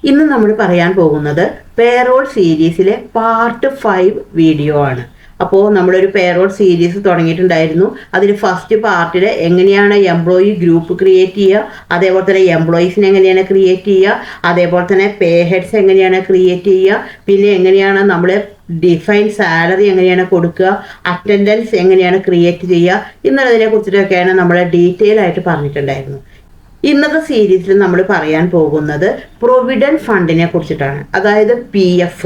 ഇന്ന് നമ്മൾ പറയാൻ പോകുന്നത് പേറോൾ സീരീസിലെ പാർട്ട് 5 വീഡിയോ ആണ്. അപ്പോൾ നമ്മളൊരു പേറോൾ സീരീസ് തുടങ്ങിയിട്ടുണ്ടായിരുന്നു. അതിൽ ഫസ്റ്റ് പാർട്ടിൽ എങ്ങനെയാണ് എംപ്ലോയി ഗ്രൂപ്പ് ക്രിയേറ്റ് ചെയ്യുക, അതേപോലെ തന്നെ എംപ്ലോയീസിനെ എങ്ങനെയാണ് ക്രിയേറ്റ് ചെയ്യുക, അതേപോലെ തന്നെ പേ ഹെഡ്സ് എങ്ങനെയാണ് ക്രിയേറ്റ് ചെയ്യുക, പിന്നെ എങ്ങനെയാണ് നമ്മൾ ഡിഫൈൻ സാലറി എങ്ങനെയാണ് കൊടുക്കുക, അറ്റൻഡൻസ് എങ്ങനെയാണ് ക്രിയേറ്റ് ചെയ്യുക എന്നുള്ളതിനെ കുറിച്ചിട്ടൊക്കെയാണ് നമ്മൾ ഡീറ്റെയിൽ ആയിട്ട് പറഞ്ഞിട്ടുണ്ടായിരുന്നു. ഇന്നത്തെ സീരീസിൽ നമ്മൾ പറയാൻ പോകുന്നത് പ്രൊവിഡന്റ് ഫണ്ടിനെ കുറിച്ചിട്ടാണ്, അതായത് PF.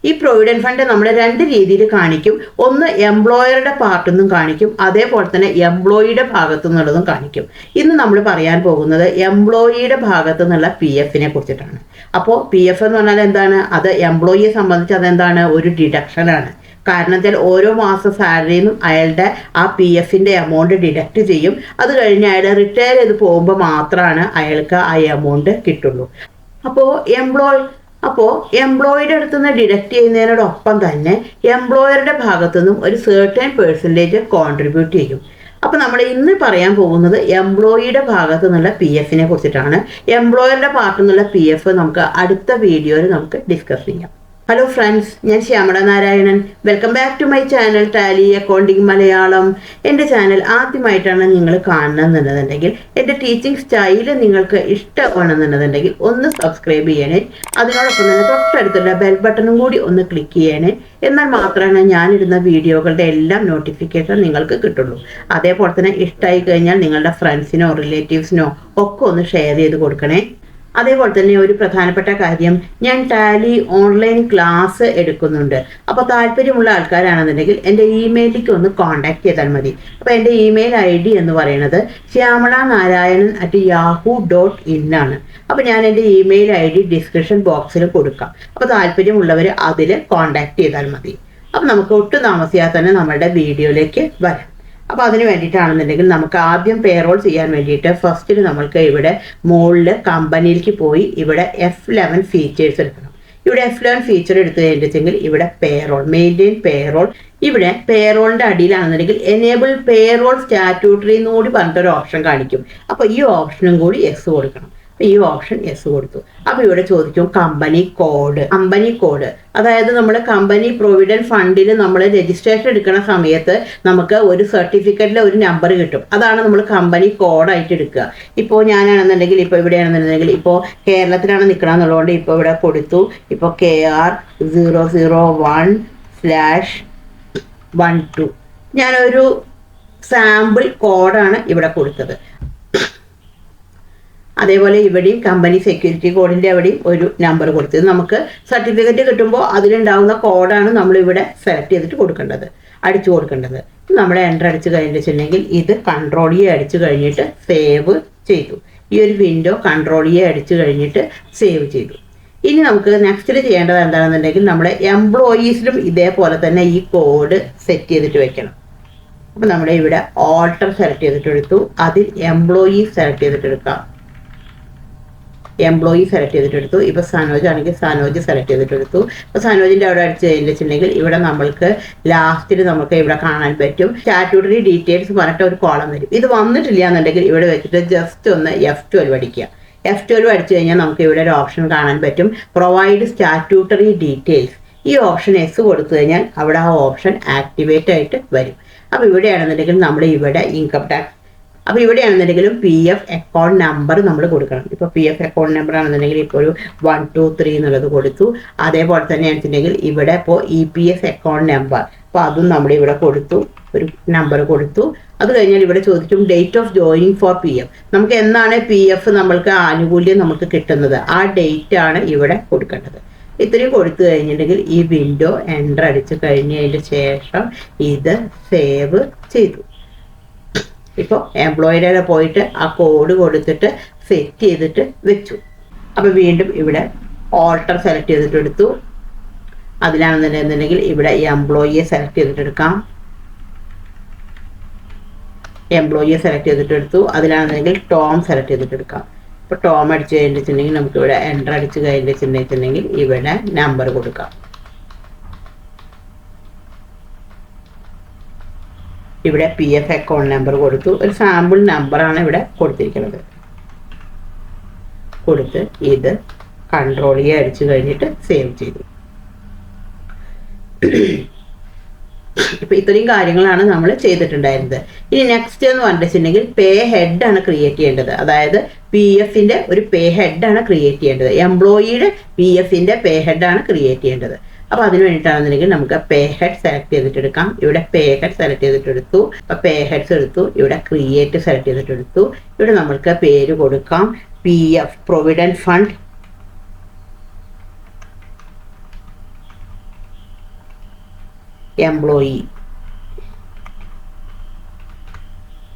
ഈ പ്രൊവിഡന്റ് ഫണ്ട് നമ്മൾ രണ്ട് രീതിയിൽ കാണിക്കും. ഒന്ന് എംപ്ലോയറുടെ ഭാഗത്തു നിന്നും കാണിക്കും, അതേപോലെ തന്നെ എംപ്ലോയിയുടെ ഭാഗത്തു നിന്നുള്ളതും കാണിക്കും. ഇന്ന് നമ്മൾ പറയാൻ പോകുന്നത് എംപ്ലോയിയുടെ ഭാഗത്തു നിന്നുള്ള PFനെ കുറിച്ചിട്ടാണ്. അപ്പോൾ PF എന്ന് പറഞ്ഞാൽ എന്താണ്? അത് എംപ്ലോയിയെ സംബന്ധിച്ച് അതെന്താണ്? ഒരു ഡിഡക്ഷനാണ്. കാരണം വെച്ചാൽ ഓരോ മാസം സാലറിയിൽ നിന്നും അയാളുടെ ആ PFന്റെ എമൗണ്ട് ഡിഡക്റ്റ് ചെയ്യും. അത് കഴിഞ്ഞ് അയാൾ റിട്ടയർ ചെയ്ത് പോകുമ്പോൾ മാത്രമാണ് അയാൾക്ക് ആ എമൗണ്ട് കിട്ടുള്ളൂ. അപ്പോൾ എംപ്ലോയിയുടെ അടുത്ത് നിന്ന് ഡിഡക്റ്റ് ചെയ്യുന്നതിനോടൊപ്പം തന്നെ എംപ്ലോയറുടെ ഭാഗത്തു നിന്നും ഒരു സർട്ടൻ പെർസെൻറ്റേജ് കോൺട്രിബ്യൂട്ട് ചെയ്യും. അപ്പോൾ നമ്മൾ ഇന്ന് പറയാൻ പോകുന്നത് എംപ്ലോയിയുടെ ഭാഗത്തു നിന്നുള്ള PFനെ കുറിച്ചിട്ടാണ്. എംപ്ലോയറുടെ ഭാഗത്തു നിന്നുള്ള PF നമുക്ക് അടുത്ത വീഡിയോയിൽ നമുക്ക് ഡിസ്കസ് ചെയ്യാം. ഹലോ ഫ്രണ്ട്സ്, ഞാൻ Shyamala Narayanan. Welcome back to my channel Tally accounting Malayalam. എൻ്റെ ചാനൽ ആദ്യമായിട്ടാണ് നിങ്ങൾ കാണണമെന്നുണ്ടെങ്കിൽ, എൻ്റെ ടീച്ചിങ് സ്റ്റൈല് നിങ്ങൾക്ക് ഇഷ്ടമാണെന്നുണ്ടെങ്കിൽ ഒന്ന് സബ്സ്ക്രൈബ് ചെയ്യണേ. അതിനോടൊപ്പം തന്നെ തൊട്ടടുത്തുള്ള ബെൽ ബട്ടണും കൂടി ഒന്ന് ക്ലിക്ക് ചെയ്യണേ. എന്നാൽ മാത്രമാണ് ഞാനിടുന്ന വീഡിയോകളുടെ എല്ലാം നോട്ടിഫിക്കേഷൻ നിങ്ങൾക്ക് കിട്ടുള്ളൂ. അതേപോലെ തന്നെ ഇഷ്ടമായി കഴിഞ്ഞാൽ നിങ്ങളുടെ ഫ്രണ്ട്സിനോ റിലേറ്റീവ്സിനോ ഒക്കെ ഒന്ന് ഷെയർ ചെയ്ത് കൊടുക്കണേ. അതേപോലെ തന്നെ ഒരു പ്രധാനപ്പെട്ട കാര്യം, ഞാൻ ടാലി ഓൺലൈൻ ക്ലാസ് എടുക്കുന്നുണ്ട്. അപ്പോൾ താല്പര്യമുള്ള ആൾക്കാരാണെന്നുണ്ടെങ്കിൽ എൻ്റെ ഇമെയിലേക്ക് ഒന്ന് കോൺടാക്ട് ചെയ്താൽ മതി. അപ്പോൾ എൻ്റെ ഇമെയിൽ ID എന്ന് പറയുന്നത് shyamala.narayanan@yahoo.in ആണ്. അപ്പോൾ ഞാൻ എൻ്റെ ഇമെയിൽ ID ഡിസ്ക്രിപ്ഷൻ ബോക്സിൽ കൊടുക്കാം. അപ്പോൾ താല്പര്യമുള്ളവർ അതിൽ കോൺടാക്ട് ചെയ്താൽ മതി. അപ്പോൾ നമുക്ക് ഒട്ടും താമസിയാതെ തന്നെ നമ്മുടെ വീഡിയോയിലേക്ക് വരാം. അപ്പോൾ അതിന് വേണ്ടിയിട്ടാണെന്നുണ്ടെങ്കിൽ നമുക്ക് ആദ്യം പേറോൾ ചെയ്യാൻ വേണ്ടിയിട്ട് ഫസ്റ്റിൽ നമ്മൾക്ക് ഇവിടെ മുകളിൽ കമ്പനിയിലേക്ക് പോയി ഇവിടെ F11 ഫീച്ചേഴ്സ് എടുക്കണം. ഇവിടെ F11 ഫീച്ചർ എടുത്തു കഴിഞ്ഞിട്ടുണ്ടെങ്കിൽ ഇവിടെ പേറോൾ, മെയിൻറ്റെയിൻ പേറോൾ. ഇവിടെ പേറോളിൻ്റെ അടിയിലാണെന്നുണ്ടെങ്കിൽ എനേബിൾ പേറോൾ സ്റ്റാറ്റ്യൂട്ടറി എന്നുകൂടി പറഞ്ഞിട്ടൊരു ഓപ്ഷൻ കാണിക്കും. അപ്പോൾ ഈ ഓപ്ഷനും കൂടി യെസ് കൊടുക്കണം. ഈ ഓപ്ഷൻ യെസ് കൊടുത്തു. അപ്പോൾ ഇവിടെ ചോദിക്കും കമ്പനി കോഡ്. അതായത് നമ്മൾ കമ്പനി പ്രൊവിഡന്റ് ഫണ്ടിൽ നമ്മൾ രജിസ്ട്രേഷൻ എടുക്കുന്ന സമയത്ത് നമുക്ക് ഒരു സർട്ടിഫിക്കറ്റിൽ ഒരു നമ്പർ കിട്ടും. അതാണ് നമ്മൾ കമ്പനി കോഡായിട്ട് എടുക്കുക. ഇപ്പോൾ ഞാനാണെന്നുണ്ടെങ്കിൽ, ഇപ്പോൾ ഇവിടെയാണെന്നുണ്ടെങ്കിൽ, ഇപ്പോൾ കേരളത്തിലാണ് നിൽക്കണം എന്നുള്ളതുകൊണ്ട് ഇപ്പോൾ ഇവിടെ കൊടുത്തു. ഇപ്പോൾ KR001/12 ഞാനൊരു സാമ്പിൾ കോഡാണ് ഇവിടെ കൊടുത്തത്. അതേപോലെ ഇവിടെയും കമ്പനി സെക്യൂരിറ്റി കോഡിൻ്റെ അവിടെയും ഒരു നമ്പർ കൊടുത്തത്. നമുക്ക് സർട്ടിഫിക്കറ്റ് കിട്ടുമ്പോൾ അതിലുണ്ടാകുന്ന കോഡാണ് നമ്മളിവിടെ സെലക്ട് ചെയ്തിട്ട് അടിച്ചു കൊടുക്കേണ്ടത്. നമ്മൾ എൻ്റർ അടിച്ച് കഴിഞ്ഞിട്ടുണ്ടെങ്കിൽ ഇത് Ctrl A അടിച്ചു കഴിഞ്ഞിട്ട് സേവ് ചെയ്തു. ഈ ഒരു വിൻഡോ Ctrl A അടിച്ചു കഴിഞ്ഞിട്ട് സേവ് ചെയ്തു. ഇനി നമുക്ക് നെക്സ്റ്റിൽ ചെയ്യേണ്ടത് എന്താണെന്നുണ്ടെങ്കിൽ നമ്മുടെ എംപ്ലോയീസിലും ഇതേപോലെ തന്നെ ഈ കോഡ് സെറ്റ് ചെയ്തിട്ട് വെക്കണം. അപ്പോൾ നമ്മുടെ ഇവിടെ ഓൾട്ടർ സെലക്ട് ചെയ്തിട്ടെടുത്തു. അതിൽ എംപ്ലോയി സെലക്ട് ചെയ്തിട്ടെടുക്കാം. എംപ്ലോയി സെലക്ട് ചെയ്തിട്ടെടുത്തു. ഇപ്പോൾ സനോജ് ആണെങ്കിൽ സനോജ് സെലക്ട് ചെയ്തിട്ടെടുത്തു. അപ്പോൾ സനോജിൻ്റെ അവിടെ അടിച്ച് കഴിഞ്ഞിട്ടുണ്ടെങ്കിൽ ഇവിടെ നമ്മൾക്ക് ലാസ്റ്റിൽ നമുക്ക് ഇവിടെ കാണാൻ പറ്റും സ്റ്റാറ്റ്യൂട്ടറി ഡീറ്റെയിൽസ് പറഞ്ഞിട്ട് ഒരു കോളം വരും. ഇത് വന്നിട്ടില്ല എന്നുണ്ടെങ്കിൽ ഇവിടെ വെച്ചിട്ട് ജസ്റ്റ് ഒന്ന് F12 അടിക്കുക. F12 അടിച്ചു കഴിഞ്ഞാൽ നമുക്ക് ഇവിടെ ഒരു ഓപ്ഷൻ കാണാൻ പറ്റും, പ്രൊവൈഡ് സ്റ്റാറ്റ്യൂട്ടറി ഡീറ്റെയിൽസ്. ഈ ഓപ്ഷൻ എസ് കൊടുത്തു കഴിഞ്ഞാൽ അവിടെ ആ ഓപ്ഷൻ ആക്ടിവേറ്റ് ആയിട്ട് വരും. അപ്പോൾ ഇവിടെയാണെന്നുണ്ടെങ്കിൽ നമ്മൾ ഇവിടെ ഇൻകം ടാക്സ്, അപ്പോൾ ഇവിടെയാണെന്നുണ്ടെങ്കിലും PF അക്കൗണ്ട് നമ്പർ നമ്മൾ കൊടുക്കണം. ഇപ്പോൾ PF അക്കൗണ്ട് നമ്പർ ആണെന്നുണ്ടെങ്കിൽ ഇപ്പോൾ ഒരു 123 എന്നുള്ളത് കൊടുത്തു. അതേപോലെ തന്നെ ആണെന്നുണ്ടെങ്കിൽ ഇവിടെ ഇപ്പോൾ EPS അക്കൗണ്ട് നമ്പർ, അപ്പോൾ അതും നമ്മൾ ഇവിടെ കൊടുത്തു, ഒരു നമ്പർ കൊടുത്തു. അത് കഴിഞ്ഞാൽ ഇവിടെ ചോദിക്കും date of joining for PF. നമുക്ക് എന്നാണ് PF നമ്മൾക്ക് ആനുകൂല്യം നമുക്ക് കിട്ടുന്നത്, ആ ഡേറ്റ് ആണ് ഇവിടെ കൊടുക്കേണ്ടത്. ഇത്രയും കൊടുത്തു കഴിഞ്ഞിട്ടുണ്ടെങ്കിൽ ഈ വിൻഡോ എൻ്റർ അടിച്ച് കഴിഞ്ഞതിന് ശേഷം ഇത് സേവ് ചെയ്തു. ഇപ്പോൾ എംപ്ലോയിയുടെ പോയിട്ട് ആ കോഡ് കൊടുത്തിട്ട് സെറ്റ് ചെയ്തിട്ട് വെച്ചു. അപ്പോൾ വീണ്ടും ഇവിടെ ഓൾട്ടർ സെലക്ട് ചെയ്തിട്ടെടുത്തു. അതിലാണെന്നുണ്ടെങ്കിൽ ഇവിടെ എംപ്ലോയിയെ സെലക്ട് ചെയ്തിട്ടെടുക്കാം. എംപ്ലോയിയെ സെലക്ട് ചെയ്തിട്ടെടുത്തു. അതിലാണെന്നുണ്ടെങ്കിൽ ടോം സെലക്ട് ചെയ്തിട്ടെടുക്കാം. ഇപ്പോൾ ടോം അടിച്ച് കഴിഞ്ഞിട്ടുണ്ടെങ്കിൽ നമുക്ക് ഇവിടെ എൻ്റർ അടിച്ച് കഴിഞ്ഞിട്ടുണ്ടെങ്കിൽ ഇവിടെ നമ്പർ കൊടുക്കാം. ഇവിടെ PF അക്കൗണ്ട് നമ്പർ കൊടുത്തു. ഒരു സാമ്പിൾ നമ്പറാണ് ഇവിടെ കൊടുത്തിരിക്കുന്നത്. കൊടുത്ത് ഇത് കൺട്രോൾ അടിച്ചു കഴിഞ്ഞിട്ട് സേവ് ചെയ്തു. ഇപ്പൊ ഇത്രയും കാര്യങ്ങളാണ് നമ്മൾ ചെയ്തിട്ടുണ്ടായിരുന്നത്. ഇനി നെക്സ്റ്റ് എന്ന് പറഞ്ഞിട്ടുണ്ടെങ്കിൽ പേ ഹെഡ് ആണ് ക്രിയേറ്റ് ചെയ്യേണ്ടത്. അതായത് പി എഫിന്റെ ഒരു പേ ഹെഡ് ആണ് ക്രിയേറ്റ് ചെയ്യേണ്ടത്. എംപ്ലോയിയുടെ പി എഫിന്റെ പേ ഹെഡ് ആണ് ക്രിയേറ്റ് ചെയ്യേണ്ടത്. അപ്പൊ അതിന് വേണ്ടിയിട്ടാണെന്നുണ്ടെങ്കിൽ നമുക്ക് പേ ഹെഡ് സെലക്ട് ചെയ്തിട്ടെടുക്കാം. ഇവിടെ പേ ഹെഡ് സെലക്ട് ചെയ്തിട്ടെടുത്തു. അപ്പൊ പേ ഹെഡ്സ് എടുത്തു. ഇവിടെ ക്രിയേറ്റ് സെലക്ട് ചെയ്തിട്ടെടുത്തു. ഇവിടെ നമ്മൾക്ക് പേര് കൊടുക്കാം P F provident fund employee.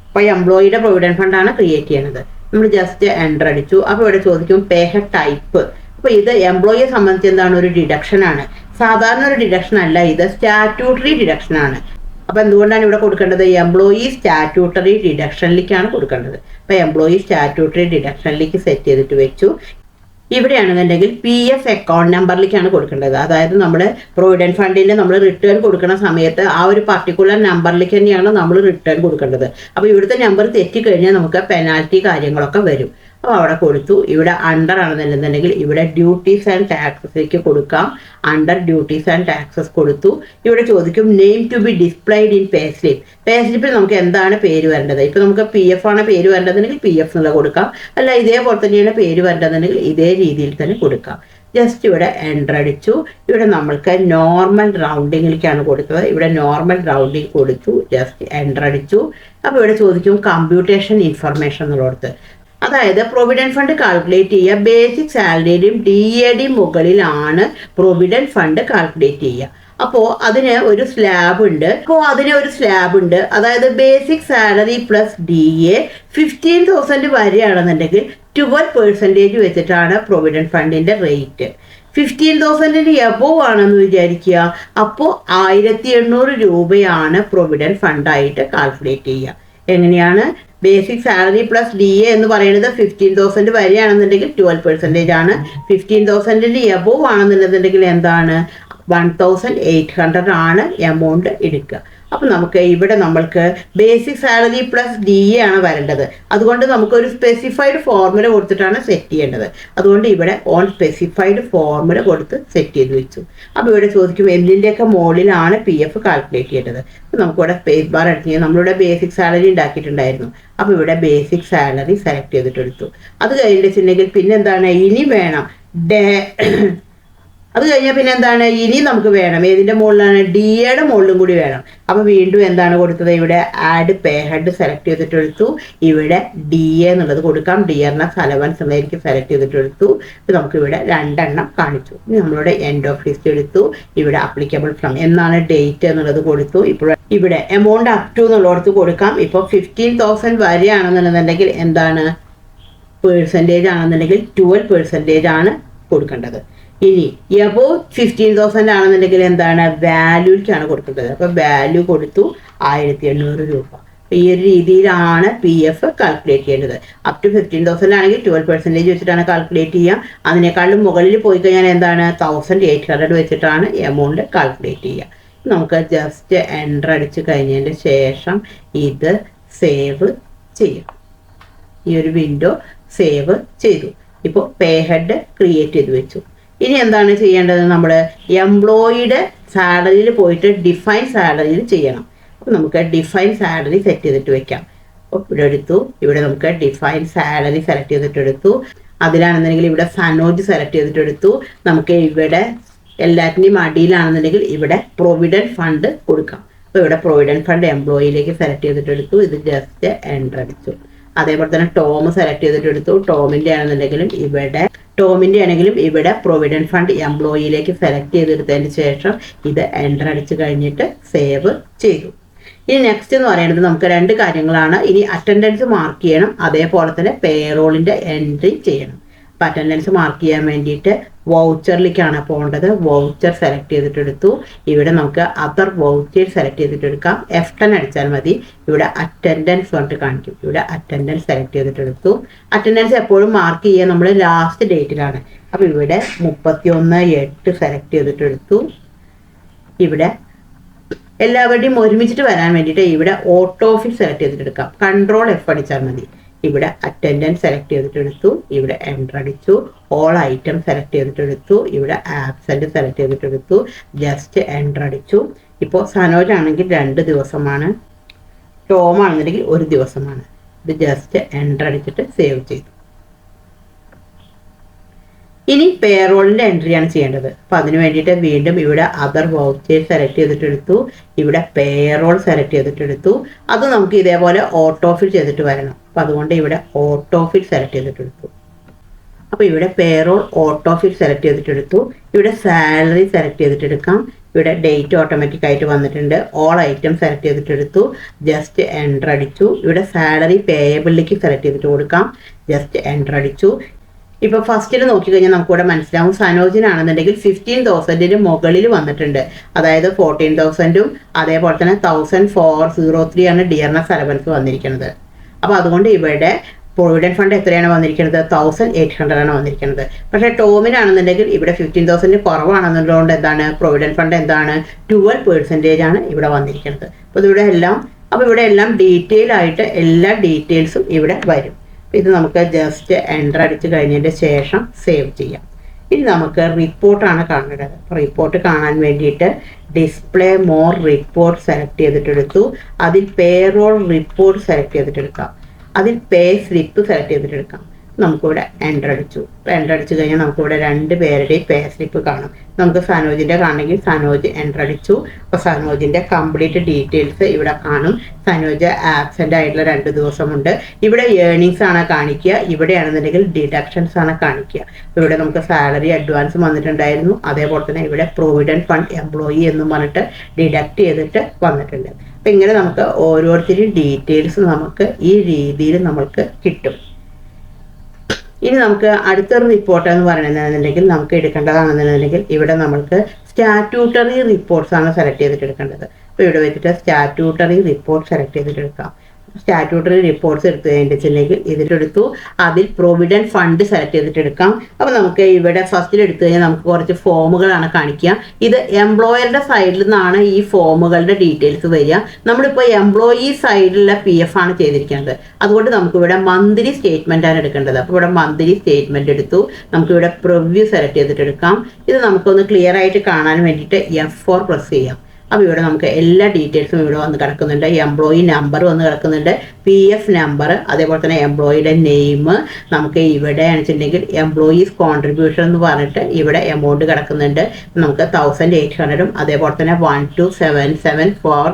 അപ്പൊ എംപ്ലോയിയുടെ പ്രൊവിഡന്റ് ഫണ്ട് ആണ് ക്രിയേറ്റ് ചെയ്യണത്. നമ്മൾ ജസ്റ്റ് എൻ്റർ അടിച്ചു. അപ്പൊ ഇവിടെ ചോദിക്കും പേ ഹെഡ് ടൈപ്പ്. അപ്പൊ ഇത് എംപ്ലോയിയെ സംബന്ധിച്ച് എന്താണ്? ഒരു ഡിഡക്ഷൻ ആണ്. സാധാരണ ഒരു ഡിഡക്ഷൻ അല്ല, ഇത് സ്റ്റാറ്റ്യൂട്ടറി ഡിഡക്ഷൻ ആണ്. അപ്പൊ എന്തുകൊണ്ടാണ് ഇവിടെ കൊടുക്കേണ്ടത്? എംപ്ലോയി സ്റ്റാറ്റ്യൂട്ടറി ഡിഡക്ഷനിലേക്കാണ് കൊടുക്കേണ്ടത്. അപ്പൊ എംപ്ലോയി സ്റ്റാറ്റ്യൂട്ടറി ഡിഡക്ഷനിലേക്ക് സെറ്റ് ചെയ്തിട്ട് വെച്ചു. ഇവിടെയാണെന്നുണ്ടെങ്കിൽ പി എഫ് അക്കൗണ്ട് നമ്പറിലേക്കാണ് കൊടുക്കേണ്ടത്. അതായത് നമ്മൾ പ്രൊവിഡന്റ് ഫണ്ടിൽ നമ്മൾ റിട്ടേൺ കൊടുക്കുന്ന സമയത്ത് ആ ഒരു പർട്ടിക്കുലർ നമ്പറിലേക്ക് തന്നെയാണ് നമ്മൾ റിട്ടേൺ കൊടുക്കേണ്ടത്. അപ്പോൾ ഇവിടുത്തെ നമ്പർ തെറ്റിക്കഴിഞ്ഞാൽ നമുക്ക് പെനാൽറ്റി കാര്യങ്ങളൊക്കെ വരും. അപ്പോൾ അവിടെ കൊടുത്തു. ഇവിടെ അണ്ടർ ആണെന്നുണ്ടെന്നുണ്ടെങ്കിൽ ഇവിടെ ഡ്യൂട്ടീസ് ആൻഡ് ടാക്സസിലേക്ക് കൊടുക്കാം. അണ്ടർ ഡ്യൂട്ടീസ് ആൻഡ് ടാക്സസ് കൊടുത്തു. ഇവിടെ ചോദിക്കും name to be displayed in pay slip. Pay സ്ലിപ്പിൽ നമുക്ക് എന്താണ് പേര് വരേണ്ടത്? ഇപ്പം നമുക്ക് പി എഫ് ആണ് പേര് വരേണ്ടതെങ്കിൽ പി എഫ് എന്നുള്ള കൊടുക്കാം. അല്ല ഇതേപോലെ തന്നെയാണ് പേര് വരേണ്ടതെങ്കിൽ ഇതേ രീതിയിൽ തന്നെ കൊടുക്കാം. ജസ്റ്റ് ഇവിടെ എൻ്റർ അടിച്ചു. ഇവിടെ നമ്മൾക്ക് നോർമൽ റൗണ്ടിങ്ങിലേക്കാണ് കൊടുത്തത്. ഇവിടെ നോർമൽ റൗണ്ടിങ് കൊടുത്തു. ജസ്റ്റ് എൻ്റർ അടിച്ചു. അപ്പോൾ ഇവിടെ ചോദിക്കും കമ്പ്യൂട്ടേഷൻ ഇൻഫർമേഷൻ എന്നുള്ളടത്ത്. അതായത് പ്രൊവിഡന്റ് ഫണ്ട് കാൽക്കുലേറ്റ് ചെയ്യുക ബേസിക് സാലറിയുടെയും DAയുടെയും മുകളിലാണ് പ്രൊവിഡന്റ് ഫണ്ട് കാൽക്കുലേറ്റ് ചെയ്യുക. അപ്പോൾ അതിന് ഒരു സ്ലാബ് ഉണ്ട്. അതായത് ബേസിക് സാലറി പ്ലസ് DA 15,000 വരെയാണെന്നുണ്ടെങ്കിൽ 12% വെച്ചിട്ടാണ് പ്രൊവിഡന്റ് ഫണ്ടിന്റെ റേറ്റ്. 15,000 എബോവ് ആണെന്ന് വിചാരിക്കുക. അപ്പോൾ 1,800 രൂപയാണ് പ്രൊവിഡന്റ് ഫണ്ടായിട്ട് കാൽക്കുലേറ്റ് ചെയ്യുക. എങ്ങനെയാണ്? ബേസിക് സാലറി പ്ലസ് DA എന്ന് പറയുന്നത് 15,000 വരെയാണെന്നുണ്ടെങ്കിൽ 12% ആണ്. 15,000 എബോവ് ആണെന്നുണ്ടെന്നുണ്ടെങ്കിൽ എന്താണ്? 1,800 ആണ് എമൗണ്ട് എടുക്കുക. അപ്പം നമുക്ക് ഇവിടെ നമ്മൾക്ക് ബേസിക് സാലറി പ്ലസ് DA ആണ് വരേണ്ടത്. അതുകൊണ്ട് നമുക്കൊരു സ്പെസിഫൈഡ് ഫോർമുല കൊടുത്തിട്ടാണ് സെറ്റ് ചെയ്യേണ്ടത്. അതുകൊണ്ട് ഇവിടെ ഓൺ സ്പെസിഫൈഡ് ഫോർമുല കൊടുത്ത് സെറ്റ് ചെയ്ത് വെച്ചു. അപ്പോൾ ഇവിടെ ചോദിക്കും എന്തിൻ്റെയൊക്കെ മുകളിലാണ് PF കാൽക്കുലേറ്റ് ചെയ്യേണ്ടത്. അപ്പോൾ നമുക്കിവിടെ സ്പേസ് ബാർ അടിച്ച് കഴിഞ്ഞാൽ നമ്മളിവിടെ ബേസിക് സാലറി ഉണ്ടാക്കിയിട്ടുണ്ടായിരുന്നു. അപ്പോൾ ഇവിടെ ബേസിക് സാലറി സെലക്ട് ചെയ്തിട്ടെടുത്തു. അത് കഴിഞ്ഞിട്ടുണ്ടെങ്കിൽ പിന്നെന്താണ്? ഇനി വേണം അത് കഴിഞ്ഞാൽ പിന്നെ എന്താണ്? ഇനി നമുക്ക് വേണം ഏതിൻ്റെ മുകളിലാണ്? DAയുടെ മുകളിലും കൂടി വേണം. അപ്പോൾ വീണ്ടും എന്താണ് കൊടുത്തത്? ഇവിടെ ആഡ് പേ ഹെഡ് സെലക്ട് ചെയ്തിട്ടെടുത്തു. ഇവിടെ DA എന്നുള്ളത് കൊടുക്കാം. ഡിയർനെസ് അലവൻസ് എന്നതിലേക്ക് സെലക്ട് ചെയ്തിട്ടെടുത്തു. നമുക്ക് ഇവിടെ 2 എണ്ണം കാണിച്ചു. നമ്മളുടെ എൻഡ് ഓഫ് ലിസ്റ്റ് എടുത്തു. ഇവിടെ അപ്ലിക്കബിൾ ഫ്രം എന്നാണ് ഡേറ്റ് എന്നുള്ളത് കൊടുത്തു. ഇപ്പോൾ ഇവിടെ എമൗണ്ട് അപ് ടു എന്നുള്ളടത്ത് കൊടുക്കാം. ഇപ്പോൾ 15,000 വരെയാണെന്നുണ്ടെന്നുണ്ടെങ്കിൽ എന്താണ്? പേഴ്സൻറ്റേജ് ആണെന്നുണ്ടെങ്കിൽ 12% ആണ് കൊടുക്കേണ്ടത്. ഇനി എബോവ് 15,000 ആണെന്നുണ്ടെങ്കിൽ എന്താണ്? വാല്യൂക്കാണ് കൊടുക്കേണ്ടത്. അപ്പോൾ വാല്യൂ കൊടുത്തു 1,800 രൂപ. ഈ ഒരു രീതിയിലാണ് PF കാൽക്കുലേറ്റ് ചെയ്യേണ്ടത്. അപ് ടു 15,000 ആണെങ്കിൽ 12% വെച്ചിട്ടാണ് കാൽക്കുലേറ്റ് ചെയ്യുക. അതിനേക്കാളും മുകളിൽ പോയി കഴിഞ്ഞാൽ എന്താണ്? 1,800 വെച്ചിട്ടാണ് എമൗണ്ട് കാൽക്കുലേറ്റ് ചെയ്യുക. നമുക്ക് ജസ്റ്റ് എൻ്റർ അടിച്ച് കഴിഞ്ഞതിന് ശേഷം ഇത് സേവ് ചെയ്യാം. ഈ ഒരു വിൻഡോ സേവ് ചെയ്തു. ഇപ്പോൾ പേ ഹെഡ് ക്രിയേറ്റ് ചെയ്ത് വെച്ചു. ഇനി എന്താണ് ചെയ്യേണ്ടത്? നമ്മൾ എംപ്ലോയിയുടെ സാലറിയിൽ പോയിട്ട് ഡിഫൈൻ സാലറിയിൽ ചെയ്യണം. അപ്പോൾ നമുക്ക് ഡിഫൈൻ സാലറി സെറ്റ് ചെയ്തിട്ട് വെക്കാം. അപ്പോൾ ഇവിടെ എടുത്തു. ഇവിടെ നമുക്ക് ഡിഫൈൻ സാലറി സെലക്ട് ചെയ്തിട്ടെടുത്തു. അതിലാണെന്നുണ്ടെങ്കിൽ ഇവിടെ സനോജ് സെലക്ട് ചെയ്തിട്ടെടുത്തു. നമുക്ക് ഇവിടെ എല്ലാറ്റിൻ്റെയും അടിയിലാണെന്നുണ്ടെങ്കിൽ ഇവിടെ പ്രൊവിഡന്റ് ഫണ്ട് കൊടുക്കാം. അപ്പോൾ ഇവിടെ പ്രൊവിഡന്റ് ഫണ്ട് എംപ്ലോയിയിലേക്ക് സെലക്ട് ചെയ്തിട്ടെടുത്തു. ഇത് ജസ്റ്റ് എൻ്റർ അടിച്ചു. അതേപോലെ തന്നെ ടോം സെലക്ട് ചെയ്തിട്ടെടുത്തു. ടോമിൻ്റെ ആണെങ്കിലും ഇവിടെ പ്രൊവിഡന്റ് ഫണ്ട് എംപ്ലോയിയിലേക്ക് സെലക്ട് ചെയ്തെടുത്തതിന് ശേഷം ഇത് എൻ്റർ അടിച്ച് കഴിഞ്ഞിട്ട് സേവ് ചെയ്തു. ഇനി നെക്സ്റ്റ് എന്ന് പറയുന്നത് നമുക്ക് 2 കാര്യങ്ങളാണ്. ഇനി അറ്റൻഡൻസ് മാർക്ക് ചെയ്യണം. അതേപോലെ തന്നെ പേറോളിൻ്റെ എൻട്രി ചെയ്യണം. അപ്പം അറ്റൻഡൻസ് മാർക്ക് ചെയ്യാൻ വേണ്ടിയിട്ട് വൗച്ചറിലേക്കാണ് പോകേണ്ടത്. വൗച്ചർ സെലക്ട് ചെയ്തിട്ടെടുത്തു. ഇവിടെ നമുക്ക് അതർ വൗച്ചേഴ്സ് സെലക്ട് ചെയ്തിട്ടെടുക്കാം. F10 അടിച്ചാൽ മതി. ഇവിടെ അറ്റൻഡൻസ് പറഞ്ഞിട്ട് കാണിക്കും. ഇവിടെ അറ്റൻഡൻസ് സെലക്ട് ചെയ്തിട്ടെടുത്തു. അറ്റൻഡൻസ് എപ്പോഴും മാർക്ക് ചെയ്യുക നമ്മൾ ലാസ്റ്റ് ഡേറ്റിലാണ്. അപ്പോൾ ഇവിടെ 31/8 സെലക്ട് ചെയ്തിട്ടെടുത്തു. ഇവിടെ എല്ലാവരുടെയും ഒരുമിച്ചിട്ട് വരാൻ വേണ്ടിയിട്ട് ഇവിടെ ഓട്ടോ ഫിൽ സെലക്ട് ചെയ്തിട്ടെടുക്കാം. Ctrl F അടിച്ചാൽ മതി. ഇവിടെ അറ്റൻഡൻസ് സെലക്ട് ചെയ്തിട്ടെടുത്തു, ഇവിടെ എൻ്റർ അടിച്ചു. ഓൾ ഐറ്റം സെലക്ട് ചെയ്തിട്ടെടുത്തു, ഇവിടെ ആബ്സെൻറ്റ് സെലക്ട് ചെയ്തിട്ടെടുത്തു, ജസ്റ്റ് എൻ്റർ അടിച്ചു. ഇപ്പോൾ സനോജ് ആണെങ്കിൽ 2 ദിവസമാണ്, ടോം ആണെന്നുണ്ടെങ്കിൽ 1 ദിവസമാണ്. ഇത് ജസ്റ്റ് എൻ്റർ അടിച്ചിട്ട് സേവ് ചെയ്തു. ഇനി പേറോളിൻ്റെ എൻട്രിയാണ് ചെയ്യേണ്ടത്. അപ്പോൾ അതിന് വേണ്ടിയിട്ട് വീണ്ടും ഇവിടെ അതർ വൗച്ചേഴ്സ് സെലക്ട് ചെയ്തിട്ടെടുത്തു, ഇവിടെ പേറോൾ സെലക്ട് ചെയ്തിട്ടെടുത്തു. അത് നമുക്ക് ഇതേപോലെ ഓട്ടോഫിൽ ചെയ്തിട്ട് വരണം. അപ്പോൾ അതുകൊണ്ട് ഇവിടെ ഓട്ടോഫിൽ സെലക്ട് ചെയ്തിട്ടെടുത്തു. അപ്പോൾ ഇവിടെ പേറോൾ ഓട്ടോഫിൽ സെലക്ട് ചെയ്തിട്ടെടുത്തു. ഇവിടെ സാലറി സെലക്ട് ചെയ്തിട്ടെടുക്കാം. ഇവിടെ ഡേറ്റ് ഓട്ടോമാറ്റിക് ആയിട്ട് വന്നിട്ടുണ്ട്. ഓൾ ഐറ്റം സെലക്ട് ചെയ്തിട്ടെടുത്തു, ജസ്റ്റ് എൻ്റർ അടിച്ചു. ഇവിടെ സാലറി പേയബിളിലേക്ക് സെലക്ട് ചെയ്തിട്ട് കൊടുക്കാം, ജസ്റ്റ് എൻ്റർ അടിച്ചു. ഇപ്പോൾ ഫസ്റ്റിൽ നോക്കിക്കഴിഞ്ഞാൽ നമുക്കിവിടെ മനസ്സിലാവും സനോജിനാണെന്നുണ്ടെങ്കിൽ 15,000 മുകളിൽ വന്നിട്ടുണ്ട്. അതായത് 14,000 അതേപോലെ തന്നെ 1,403 ആണ് ഡിയർനെസ് അലവൻസ് വന്നിരിക്കുന്നത്. അപ്പോൾ അതുകൊണ്ട് ഇവിടെ പ്രൊവിഡൻറ്റ് ഫണ്ട് എത്രയാണ് വന്നിരിക്കുന്നത്? 1,800 ആണ് വന്നിരിക്കുന്നത്. പക്ഷേ ടോമിനാണെന്നുണ്ടെങ്കിൽ ഇവിടെ 15,000 കുറവാണെന്നുള്ളതുകൊണ്ട് എന്താണ് പ്രൊവിഡൻറ്റ് ഫണ്ട് എന്താണ് 12% ആണ് ഇവിടെ വന്നിരിക്കുന്നത്. അപ്പോൾ ഇവിടെ എല്ലാം ഡീറ്റെയിൽ ആയിട്ട് എല്ലാ ഡീറ്റെയിൽസും ഇവിടെ വരും. ഇത് നമുക്ക് ജസ്റ്റ് എൻ്റർ അടിച്ച് കഴിഞ്ഞതിൻ്റെ ശേഷം സേവ് ചെയ്യാം. ഇനി നമുക്ക് റിപ്പോർട്ടാണ് കാണേണ്ടത്. അപ്പോൾ റിപ്പോർട്ട് കാണാൻ വേണ്ടിയിട്ട് ഡിസ്പ്ലേ മോർ റിപ്പോർട്ട് സെലക്ട് ചെയ്തിട്ടെടുത്തു. അതിൽ പേറോൾ റിപ്പോർട്ട് സെലക്ട് ചെയ്തിട്ടെടുക്കാം. അതിൽ പേ സ്ലിപ്പ് സെലക്ട് ചെയ്തിട്ടെടുക്കാം. നമുക്കിവിടെ എൻ്റർ അടിച്ചു. എൻ്റർ അടിച്ചു കഴിഞ്ഞാൽ നമുക്കിവിടെ 2 പേരുടെയും പേ സ്ലിപ്പ് കാണും. നമുക്ക് സനോജിൻ്റെ കാണണമെങ്കിൽ സനോജ് എൻ്റർ അടിച്ചു. അപ്പോൾ സനോജിൻ്റെ കംപ്ലീറ്റ് ഡീറ്റെയിൽസ് ഇവിടെ കാണും. സനോജ് ആബ്സെൻ്റ് ആയിട്ടുള്ള 2 ദിവസമുണ്ട്. ഇവിടെ ഏർണിങ്സ് ആണ് കാണിക്കുക, ഇവിടെയാണെന്നുണ്ടെങ്കിൽ ഡിഡക്ഷൻസ് ആണ് കാണിക്കുക. ഇവിടെ നമുക്ക് സാലറി അഡ്വാൻസ് വന്നിട്ടുണ്ടായിരുന്നു. അതേപോലെ തന്നെ ഇവിടെ പ്രൊവിഡൻറ്റ് ഫണ്ട് എംപ്ലോയി എന്നും പറഞ്ഞിട്ട് ഡിഡക്റ്റ് ചെയ്തിട്ട് വന്നിട്ടുണ്ട്. അപ്പം ഇങ്ങനെ നമുക്ക് ഓരോരുത്തരും ഡീറ്റെയിൽസ് നമുക്ക് ഈ രീതിയിൽ നമുക്ക് കിട്ടും. ഇനി നമുക്ക് അടുത്തൊരു റിപ്പോർട്ട് എന്ന് പറയുന്നതെന്നുണ്ടെങ്കിൽ നമുക്ക് എടുക്കേണ്ടതാണെന്നുണ്ടെങ്കിൽ ഇവിടെ നമുക്ക് സ്റ്റാറ്റ്യൂട്ടറി റിപ്പോർട്ട്സ് ആണ് സെലക്ട് ചെയ്തിട്ട് എടുക്കേണ്ടത്. അപ്പോൾ ഇവിടെ വെച്ചിട്ട് സ്റ്റാറ്റ്യൂട്ടറി റിപ്പോർട്ട് സെലക്ട് ചെയ്തിട്ട് എടുക്കാം. സ്റ്റാറ്റ്യൂട്ടറി റിപ്പോർട്ട്സ് എടുത്തു കഴിഞ്ഞിട്ടുണ്ടെങ്കിൽ ഇതിലെടുത്തു. അതിൽ പ്രൊവിഡൻറ്റ് ഫണ്ട് സെലക്ട് ചെയ്തിട്ട് എടുക്കാം. അപ്പോൾ നമുക്ക് ഇവിടെ ഫസ്റ്റിൽ എടുത്തു കഴിഞ്ഞാൽ നമുക്ക് കുറച്ച് ഫോമുകളാണ് കാണിക്കുക. ഇത് എംപ്ലോയറുടെ സൈഡിൽ നിന്നാണ് ഈ ഫോമുകളുടെ ഡീറ്റെയിൽസ് വരിക. നമ്മളിപ്പോൾ എംപ്ലോയി സൈഡിലുള്ള PF ആണ് ചെയ്തിരിക്കുന്നത്. അതുകൊണ്ട് നമുക്കിവിടെ മന്ത്ലി സ്റ്റേറ്റ്മെൻ്റ് ആണ് എടുക്കേണ്ടത്. അപ്പോൾ ഇവിടെ മന്ത്ലി സ്റ്റേറ്റ്മെൻറ്റ് എടുത്തു. നമുക്കിവിടെ പ്രിവ്യൂ സെലക്ട് ചെയ്തിട്ട് എടുക്കാം. ഇത് നമുക്കൊന്ന് ക്ലിയർ ആയിട്ട് കാണാൻ വേണ്ടിയിട്ട് F4 പ്രസ് ചെയ്യാം. അപ്പോൾ ഇവിടെ നമുക്ക് എല്ലാ ഡീറ്റെയിൽസും ഇവിടെ വന്ന് കിടക്കുന്നുണ്ട്. എംപ്ലോയി നമ്പർ വന്ന് കിടക്കുന്നുണ്ട്, PF നമ്പർ, അതേപോലെ തന്നെ എംപ്ലോയിയുടെ നെയിം. നമുക്ക് ഇവിടെ ആണെന്നുണ്ടെങ്കിൽ എംപ്ലോയീസ് കോൺട്രിബ്യൂഷൻ എന്ന് പറഞ്ഞിട്ട് ഇവിടെ എമൗണ്ട് കിടക്കുന്നുണ്ട്. നമുക്ക് 1,800 അതേപോലെ തന്നെ 1277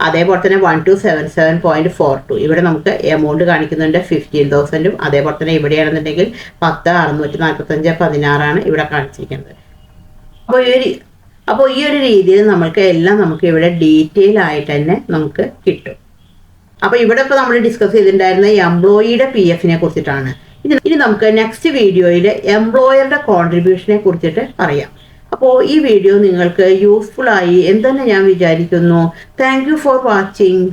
അതേപോലെ തന്നെ 1277.42 ഇവിടെ നമുക്ക് എമൗണ്ട് കാണിക്കുന്നുണ്ട് 15,000. അതേപോലെ തന്നെ ഇവിടെയാണെന്നുണ്ടെങ്കിൽ 10,645.16 ഇവിടെ കാണിച്ചിരിക്കുന്നത്. അപ്പോൾ ഈ ഒരു രീതിയിൽ നമുക്ക് ഇവിടെ ഡീറ്റെയിൽ ആയിട്ട് തന്നെ നമുക്ക് കിട്ടും. അപ്പോൾ ഇവിടെ ഇപ്പോൾ നമ്മൾ ഡിസ്കസ് ചെയ്തിട്ടുണ്ടായിരുന്ന എംപ്ലോയിയുടെ PFനെ കുറിച്ചിട്ടാണ്. ഇനി നമുക്ക് നെക്സ്റ്റ് വീഡിയോയിൽ എംപ്ലോയറുടെ കോൺട്രിബ്യൂഷനെ കുറിച്ചിട്ട് പറയാം. അപ്പോൾ ഈ വീഡിയോ നിങ്ങൾക്ക് യൂസ്ഫുൾ ആയി എന്ന് തന്നെ ഞാൻ വിചാരിക്കുന്നു. Thank you for watching.